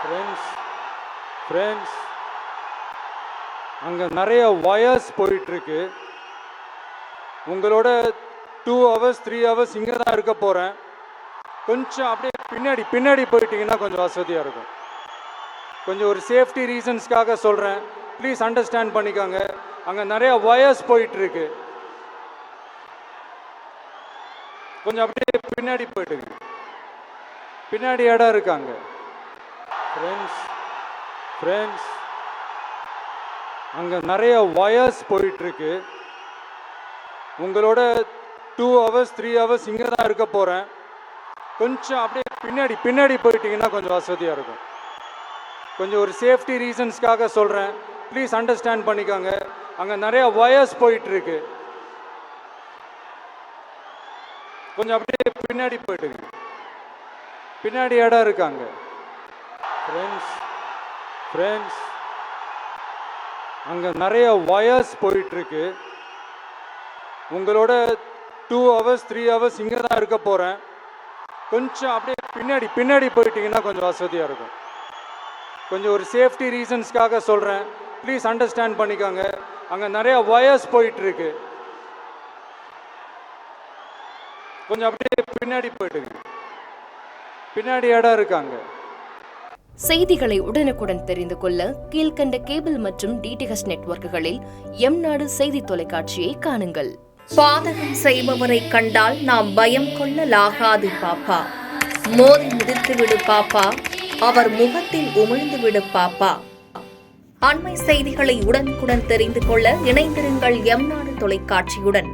Friends அங்கே நிறைய wires போயிட்டுருக்கு. உங்களோட 2 hours 3 hours இங்கே தான் இருக்க போகிறேன். கொஞ்சம் அப்படியே பின்னாடி போயிட்டீங்கன்னா கொஞ்சம் வசதியாக இருக்கும். கொஞ்சம் ஒரு சேஃப்டி ரீசன்ஸ்க்காக சொல்கிறேன், ப்ளீஸ் அண்டர்ஸ்டாண்ட் பண்ணிக்கோங்க. அங்கே நிறைய வயர்ஸ் போயிட்டுருக்கு. கொஞ்சம் அப்படியே பின்னாடி போயிட்டுங்க, பின்னாடி இடம் இருக்காங்க. ஃப்ரெண்ட்ஸ் அங்கே நிறைய வயர்ஸ் போயிட்டுருக்கு. உங்களோட 2 hours 3 hours இங்கே தான் இருக்க போகிறேன். கொஞ்சம் அப்படியே பின்னாடி போயிட்டீங்கன்னா கொஞ்சம் வசதியாக இருக்கும். கொஞ்சம் ஒரு சேஃப்டி ரீசன்ஸ்க்காக சொல்கிறேன், ப்ளீஸ் அண்டர்ஸ்டாண்ட் பண்ணிக்கோங்க. அங்கே நிறைய வயர்ஸ் போயிட்டுருக்கு. கொஞ்சம் அப்படியே பின்னாடி போயிட்டுங்க, பின்னாடி இடம் இருக்காங்க. ஃப்ரெண்ட்ஸ் அங்கே நிறைய வயர்ஸ் போயிட்டுருக்கு. உங்களோட 2 hours 3 hours இங்கே தான் இருக்க போகிறேன். கொஞ்சம் அப்படியே பின்னாடி போயிட்டீங்கன்னா கொஞ்சம் வசதியாக இருக்கும். கொஞ்சம் ஒரு சேஃப்டி ரீசன்ஸ்க்காக சொல்கிறேன், ப்ளீஸ் அண்டர்ஸ்டாண்ட் பண்ணிக்கோங்க. அங்கே நிறைய வயர்ஸ் போயிட்டுருக்கு. கொஞ்சம் அப்படியே பின்னாடி போயிட்டுங்க, பின்னாடி இடம் இருக்காங்க. செய்திகளை உடனுக்குடன் தெரிந்து கொள்ள கீழ்கண்ட கேபிள் மற்றும் டிடிஹெச் நெட்வொர்க்குகளில் எம்நாடு செய்தி தொலைக்காட்சியை காணுங்கள். பாதகம் செய்பவரை கண்டால் நாம் பயம் கொள்ளலாகாது பாப்பா. மோதி மிதித்துவிடு பாப்பா, அவர் முகத்தில் உமிழ்ந்துவிடு பாப்பா. அண்மை செய்திகளை உடனுக்குடன் தெரிந்து கொள்ள இணைந்திருங்கள் எம்நாடு தொலைக்காட்சியுடன்.